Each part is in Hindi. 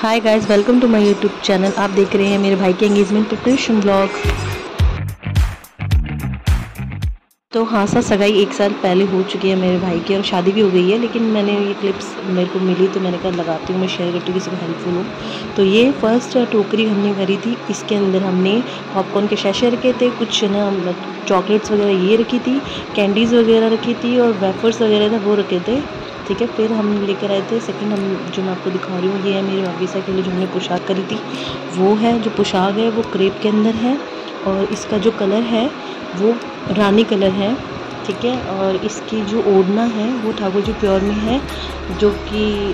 Hi guys, welcome to my YouTube channel. आप देख रहे हैं मेरे भाई के एंगेजमेंट प्रिपरेशन ब्लॉग। तो हाँ सा सगाई 1 साल पहले हो चुकी है मेरे भाई की और शादी भी हो गई है, लेकिन मैंने ये क्लिप्स मेरे को मिली तो मैंने कहा लगाती हूँ, मैं शेयर करती हूँ, किसी को हेल्पफुल हो। तो ये फर्स्ट टोकरी हमने करी थी। इसके अंदर हमने पॉपकॉर्न के शैशे रखे थे, कुछ ना चॉकलेट्स वगैरह ये रखी थी, कैंडीज़ वगैरह रखी थी और वेफर्स वगैरह था वो रखे थे। ठीक है, फिर हम लेकर आए थे सेकंड, हम जो मैं आपको दिखा रही हूँ ये है मेरी भाभीसा के लिए जो हमने पोशाक करी थी। वो है जो पोशाक है वो क्रेप के अंदर है और इसका जो कलर है वो रानी कलर है। ठीक है, और इसकी जो ओढ़ना है वो ठाकुर जी प्योर में है, जो कि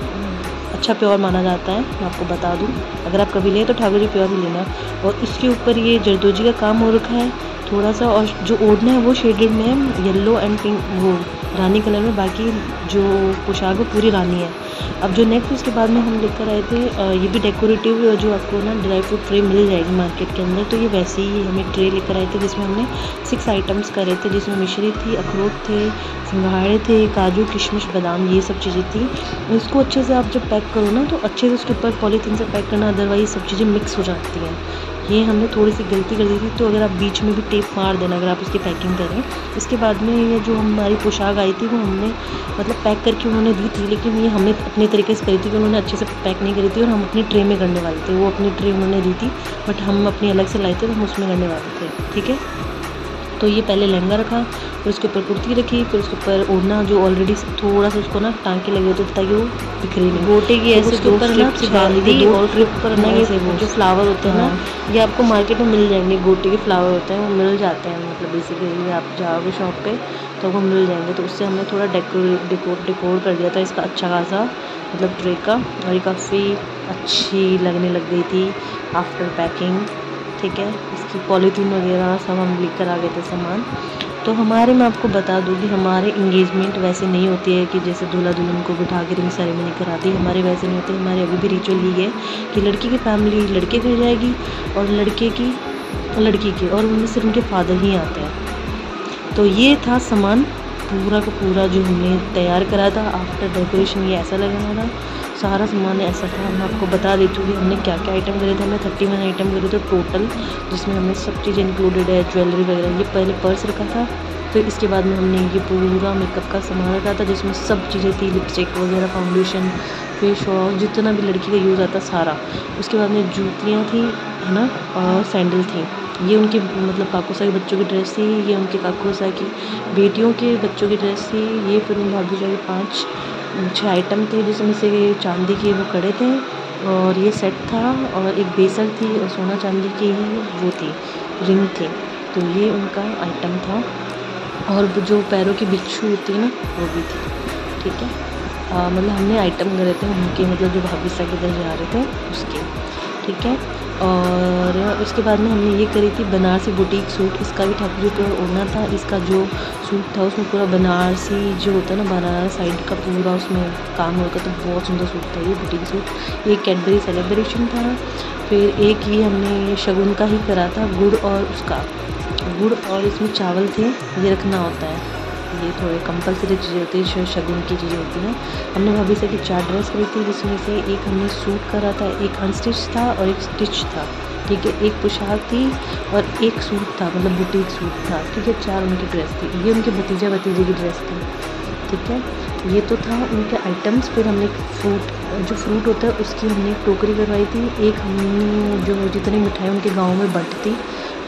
अच्छा प्योर माना जाता है। मैं आपको बता दूं, अगर आप कभी लें तो ठाकुर जी प्योर ही लेना। और इसके ऊपर ये जरदोजी का काम हो रखा है थोड़ा सा, और जो ओढ़ना है वो शेडेड में है, येलो एंड पिंक, वो रानी कलर में। बाकी जो पोशाक है पूरी रानी है। अब जो नेक्स्ट उसके बाद में हम लेकर आए थे ये भी डेकोरेटिव, जो आपको ना ड्राई फ्रूट ट्रे मिल जाएगी मार्केट के अंदर। तो ये वैसे ही हमें ट्रे लेकर आए थे जिसमें हमने 6 आइटम्स करे थे, जिसमें मिश्री थी, अखरोट थे, सिंघाड़े थे, काजू, किशमिश, बादाम, ये सब चीज़ें थी। इसको अच्छे से आप जब पैक करो ना तो अच्छे से उसके ऊपर पॉलीथीन से पैक करना, अदरवाइज सब चीज़ें मिक्स हो जाती हैं। ये हमने थोड़ी सी गलती कर दी थी, तो अगर आप बीच में भी टेप मार देना अगर आप उसकी पैकिंग करें। इसके बाद में ये जो हमारी पोशाक आई थी वो हमने मतलब पैक करके उन्होंने दी थी, लेकिन ये हमने अपने तरीके से करी थी कि उन्होंने अच्छे से पैक नहीं करी थी और हम अपनी ट्रे में करने वाले थे। वो अपनी ट्रे उन्होंने दी थी बट हम अपनी अलग से लाए थे तो हम उसमें करने वाले थे। ठीक है, तो ये पहले लहंगा रखा, फिर उसके ऊपर कुर्ती रखी, फिर उसके ऊपर ओढ़ना जो ऑलरेडी थोड़ा सा उसको ना टाँके लगे होते ताकि वो बिखरे नहीं, गोटे की ऐसे उसके ऊपर ना डाल दी। और ट्रिप पर ना ये जो फ्लावर होते हैं ना, ये आपको मार्केट में मिल जाएंगे। गोटे के फ्लावर होते हैं वो मिल जाते हैं, मतलब बेसिकली आप जाओगे शॉप पे तो वो मिल जाएंगे। तो उससे हमने थोड़ा डेकोर कर दिया था इसका अच्छा खासा, मतलब ट्रे का, और ये काफ़ी अच्छी लगने लग गई थी आफ्टर पैकिंग। ठीक है, इसकी पॉलीथीन वगैरह सब हम लेकर आ गए थे सामान। तो हमारे, मैं आपको बता दूँ कि हमारे इंगेजमेंट वैसे नहीं होती है कि जैसे दूल्हा दुल्हन को बिठा के रिंग सेरेमनी कराती है, हमारे वैसे नहीं होते। हमारे अभी भी रिचुअल ये है कि लड़की की फैमिली लड़के घर जाएगी और लड़के की लड़की के, और उनमें सिर्फ उनके फादर ही आते हैं। तो ये था सामान पूरा का पूरा जो हमने तैयार करा था आफ्टर डेकोरेशन। ये ऐसा लगा था, सारा सामान ऐसा था। मैं आपको बता देती हूँ कि हमने क्या क्या आइटम करे थे। हमने 31 आइटम करे थे टोटल, जिसमें हमने सब चीज़ें इंक्लूडेड है, ज्वेलरी वगैरह। ये पहले पर्स रखा था, फिर इसके बाद में हमने ये पूरा मेकअप का सामान रखा था जिसमें सब चीज़ें थी, लिपस्टिक वगैरह, फाउंडेशन, फेस वॉश, जितना भी लड़की का यूज़ आता सारा। उसके बाद में जूतियाँ थी, है ना, और सैंडल थी। ये उनके मतलब काकूसा के बच्चों की ड्रेस थी, ये उनके काकूसा की बेटियों के बच्चों की ड्रेस थी। ये फिर उन भाभी के 5-6 आइटम थे, जिसमें से चांदी के वो कड़े थे और ये सेट था, और एक बेसन थी, और सोना चांदी की वो थी, रिंग थी। तो ये उनका आइटम था। और जो पैरों की बिच्छू होती है ना वो भी थी। ठीक है, मतलब हमने आइटम करे थे उनके, मतलब जो भाभी साहब इधर जा रहे थे उसके। ठीक है, और उसके बाद में हमने ये करी थी बनारसी बुटीक सूट। इसका भी ठाकुर जी को ओढ़ना था। इसका जो सूट था उसमें पूरा बनारसी जो होता है ना, बनारस साइड का पूरा उसमें काम हो रखा था। बहुत सुंदर सूट था ये बुटीक सूट। एक कैडबरी सेलिब्रेशन था, फिर एक ये हमने शगुन का ही करा था, गुड़ और उसका गुड़, और इसमें चावल थे, ये रखना होता है। ये थोड़े कंपलसरी चीज़ें होती है, शगुन की चीज़ें होती हैं। हमने भाभी से 4 ड्रेस करी थी, जिसमें से एक हमने सूट करा था, एक अनस्टिच था और एक स्टिच था। ठीक है, एक पोशाक थी और एक सूट था, मतलब बुटीक सूट था। ठीक है, 4 उनकी ड्रेस थी। ये उनके भतीजे की ड्रेस थी। ठीक है, ये तो था उनके आइटम्स। फिर हमने जो फ्रूट होता है उसकी हमने एक टोकरी करवाई थी। एक हमने जो जितनी मिठाई उनके गाँव में बंटती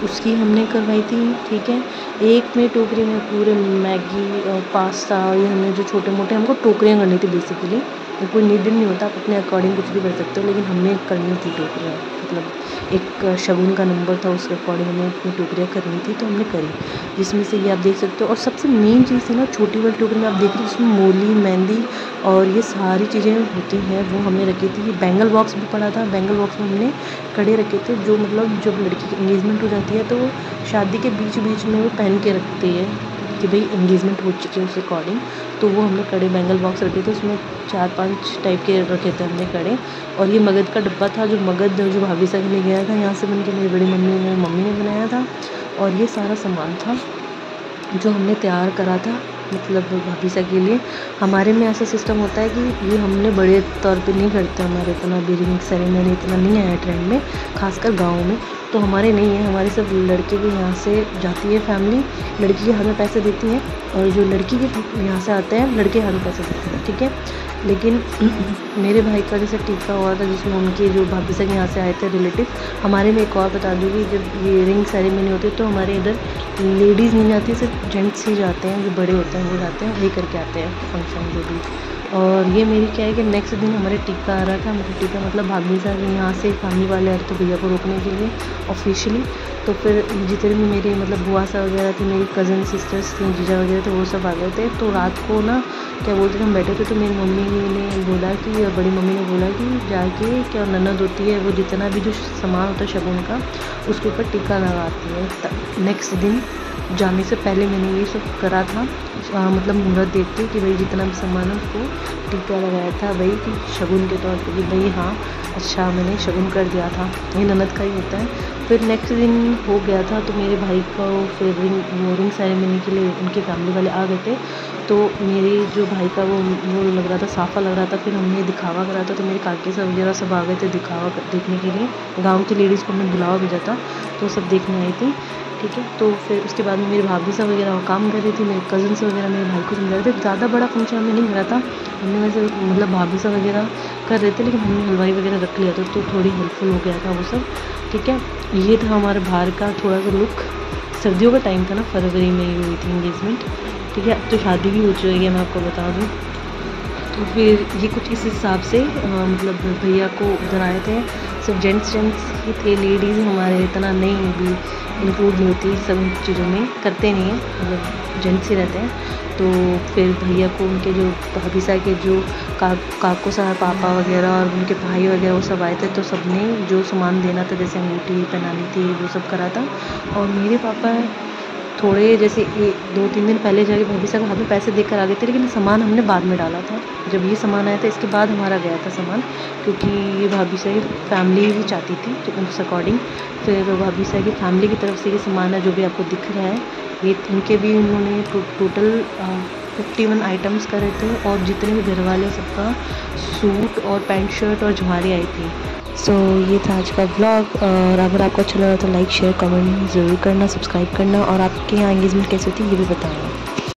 उसकी हमने करवाई थी। ठीक है, एक में टोकरी में पूरे मैगी और पास्ता, ये हमने जो छोटे मोटे हमको टोकरियाँ करनी थी बेसिकली। कोई नीडेड नहीं होता, आप अपने अकॉर्डिंग कुछ भी कर सकते हो, लेकिन हमने करनी थी टोकरियाँ। मतलब एक शगुन का नंबर था, उसके अकॉर्डिंग हमें अपनी टोकरियाँ करनी थी तो हमने करी, जिसमें से ये आप देख सकते हो। और सबसे मेन चीज़ थी ना, छोटी वाली टोकरी में आप देख रहे हो उसमें मोली, मेहंदी और ये सारी चीज़ें होती हैं, वो हमने रखी थी। ये बैंगल बॉक्स भी पड़ा था, बैंगल बॉक्स में हमने कड़े रखे थे, जो मतलब जब लड़की की एंगेजमेंट हो जाती है तो वो शादी के बीच बीच में वो पहन के रखते हैं कि भाई एंगेजमेंट हो चुकी है उस अकॉर्डिंग। तो वो हमने कड़े बैंगल बॉक्स रखे थे, उसमें 4-5 टाइप के रखे थे हमने कड़े। और ये मगध का डब्बा था, जो मगध जो भाभी साहब ले गया था यहाँ से बन के, मेरी बड़ी मम्मी ने बनाया था। और ये सारा सामान था जो हमने तैयार करा था मतलब भाभी सा के लिए। हमारे में ऐसा सिस्टम होता है कि ये हमने बड़े तौर पे नहीं करते, हमारे इतना भी रिंग सेरेमनी इतना नहीं आया ट्रेंड में, खासकर गाँव में। तो हमारे नहीं है, हमारे सब लड़के के यहाँ से जाती है फैमिली, लड़की के हाथ में पैसे देती है, और जो लड़की के यहाँ से आते हैं लड़के हाथ में पैसे देते हैं, ठीक है। लेकिन मेरे भाई का जैसे टीका हुआ था जिसमें उनके जो भाभी साहब यहाँ से आए थे रिलेटिव। हमारे में एक और बता दूँ कि जब ये रिंग सेरेमनी होती है तो हमारे इधर लेडीज़ नहीं जाती, सिर्फ जेंट्स ही जाते हैं, जो बड़े होते हैं वो जाते हैं, वही करके आते हैं फंक्शन जो भी। और ये मेरी क्या है कि नेक्स्ट दिन हमारे टीका आ रहा था, मतलब टीका मतलब भाभी साहब यहाँ से फैमिली वाले आ रहे थे भैया को रोकने के लिए ऑफिशियली। तो फिर जितने भी मेरे मतलब बुआ सा वगैरह थी, मेरी कज़न सिस्टर्स थी, जीजा वगैरह थे, वो सब आ गए थे। तो रात को ना क्या बोलते थे, हम बैठे थे तो मेरी मम्मी ने बोला कि, और बड़ी मम्मी ने बोला कि जाके क्या ननद होती है वो जितना भी जो सामान होता है शगुन का उसके ऊपर टीका लगाती है। नेक्स्ट दिन जाने से पहले मैंने ये सब करा था, मतलब मुहूर्त देख के कि भाई जितना भी सामान है उसको टीका लगाया था, वही कि शगुन के तौर पे कि भाई हाँ अच्छा मैंने शगुन कर दिया था, ये ननद का ही होता है। फिर नेक्स्ट दिन हो गया था तो मेरे भाई को फिर रिंग सेरेमनी के लिए उनके फैमिली वाले आ गए थे। तो मेरे जो भाई का वो लग रहा था साफा लग रहा था, फिर हमने दिखावा करा था, तो मेरे काके सब वगैरह सब आ गए थे दिखावा देखने के लिए। गाँव की लेडीज़ को हमने बुलावा भेजा था तो सब देखने आई थी, ठीक है। तो फिर उसके बाद में मेरी भाभी साहब वगैरह काम कर रही थी, मेरे कज़न्स वगैरह मेरे भाई को समझा रहे थे। ज़्यादा बड़ा फंक्शन हमने नहीं करा था, हमने वैसे मतलब भाभी साहब वगैरह कर रहे थे, लेकिन हमने हलवाई वगैरह रख लिया था तो थोड़ी हेल्पफुल हो गया था वो सब, ठीक है। ये था हमारे बाहर का थोड़ा सा लुक। सर्दियों का टाइम था ना, फरवरी में ही हुई थी इंगेजमेंट, ठीक है। अब तो शादी भी हो चुकी है, मैं आपको बता दूँ। तो फिर ये कुछ इस हिसाब से मतलब भैया को उधर आए थे, सिर्फ जेंट्स ही थे, लेडीज़ हमारे इतना नहीं भी इंक्लूड नहीं होती सब चीज़ों में, करते नहीं हैं, मतलब जेंट्स ही रहते हैं। तो फिर भैया को उनके जो भाभी साहब के जो काको साहब पापा वगैरह और उनके भाई वगैरह वो सब आए थे, तो सब ने जो सामान देना था जैसे अंगूठी पहनानी थी वो सब करा था। और मेरे पापा थोड़े जैसे 2-3 दिन पहले जाके भाभी साहब हाथ में पैसे देकर आ गए थे, लेकिन सामान हमने बाद में डाला था। जब ये सामान आया था इसके बाद हमारा गया था सामान, क्योंकि ये भाभी साहब फैमिली ही चाहती थी, तो उस अकॉर्डिंग फिर भाभी साहब की फैमिली की तरफ से ये सामान है जो भी आपको दिख रहा है, ये इनके भी उन्होंने टोटल 51 आइटम्स करे थे, और जितने भी घर वाले सबका सूट और पैंट शर्ट और झुमारी आई थी। सो ये था आज का व्लॉग, और अगर आपको अच्छा लगा तो लाइक शेयर कमेंट ज़रूर करना, सब्सक्राइब करना, और आपके यहाँ एंगेजमेंट कैसे थी ये भी बताना।